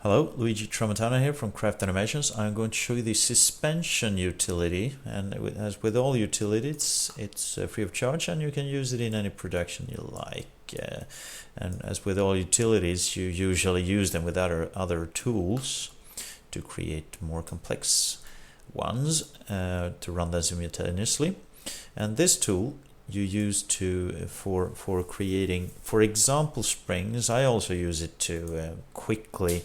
Hello, Luigi Tramontano here from Craft Animations. I'm going to show you the suspension utility, and as with all utilities, it's free of charge and you can use it in any production you like. And as with all utilities, you usually use them with other tools to create more complex ones to run them simultaneously. And this tool you use for creating, for example, springs. I also use it to quickly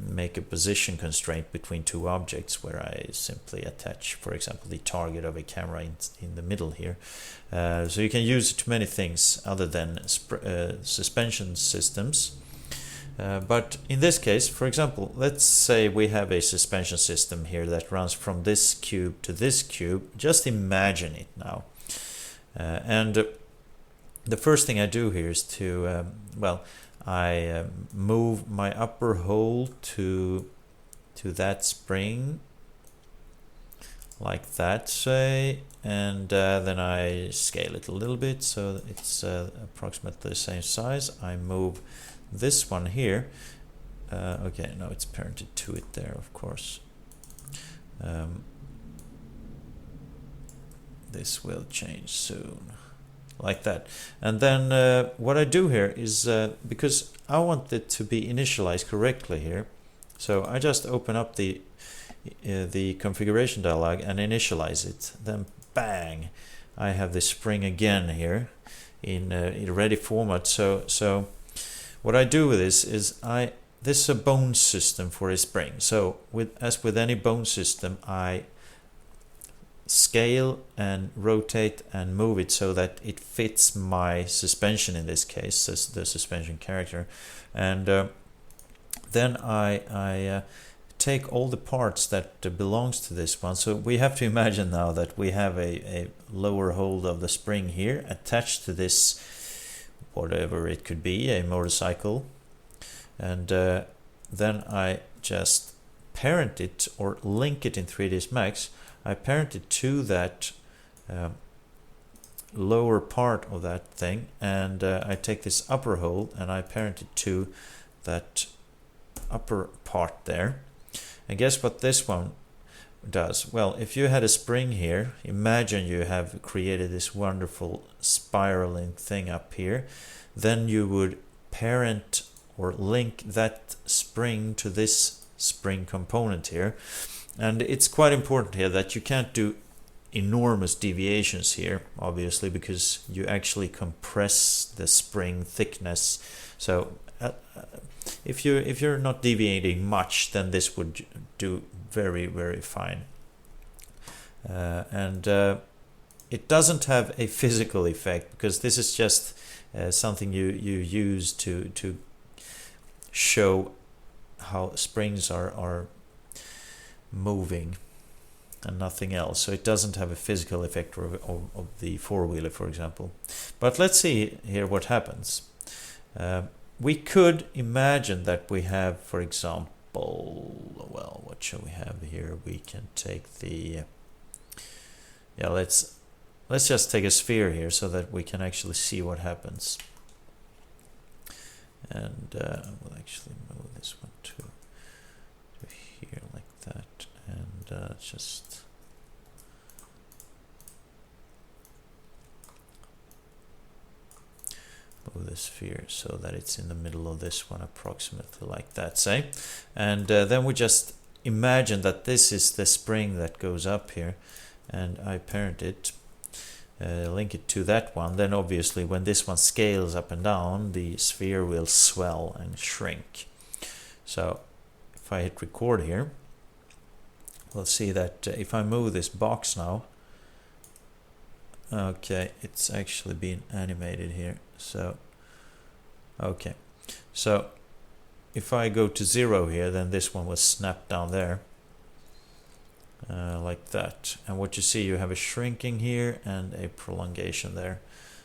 make a position constraint between two objects, where I simply attach, for example, the target of a camera in the middle here. So you can use it to many things other than suspension systems. But in this case, for example, let's say we have a suspension system here that runs from this cube to this cube. Just imagine it now. And the first thing I do here is to, I move my upper hole to that spring, like that, say, and then I scale it a little bit so it's approximately the same size. I move this one here. Okay, no, it's parented to it there, of course. This will change soon, like that. And then what I do here is, because I want it to be initialized correctly here, so I just open up the configuration dialog and initialize it. Then bang, I have the spring again here in ready format. So what I do with this is this is a bone system for a spring. So as with any bone system, I scale and rotate and move it so that it fits my suspension, in this case, the suspension character. And then I take all the parts that belongs to this one. So we have to imagine now that we have a lower hold of the spring here attached to this, whatever it could be, a motorcycle. And then I just parent it or link it in 3ds Max. I parent it to that lower part of that thing, and I take this upper hole and I parent it to that upper part there. And guess what this one does? Well, if you had a spring here, imagine you have created this wonderful spiraling thing up here, then you would parent or link that spring to this spring component here. And it's quite important here that you can't do enormous deviations here, obviously, because you actually compress the spring thickness. So if you're not deviating much, then this would do very, very fine. And it doesn't have a physical effect, because this is just something you use to show how springs are moving and nothing else. So it doesn't have a physical effect of the four-wheeler, for example. But let's see here what happens. We could imagine that we have, for example, well, what shall we have here? We can take the let's just take a sphere here so that we can actually see what happens. And we'll actually move this one to here, like that, and just move the sphere so that it's in the middle of this one, approximately like that, say. And then we just imagine that this is the spring that goes up here, and I parent it, link it to that one. Then obviously when this one scales up and down, the sphere will swell and shrink. So if I hit record here, we'll see that if I move this box now, okay, it's actually been animated here. So okay, so if I go to 0 here, then this one will snap down there, like that. And what you see, you have a shrinking here and a prolongation there.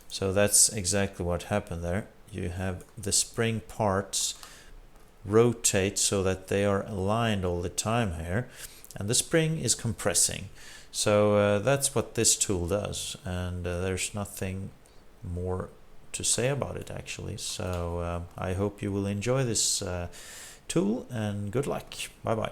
So that's exactly what happened there. You have the spring parts rotate so that they are aligned all the time here, and the spring is compressing. So that's what this tool does, and there's nothing more to say about it, actually. So I hope you will enjoy this tool, and good luck. Bye bye.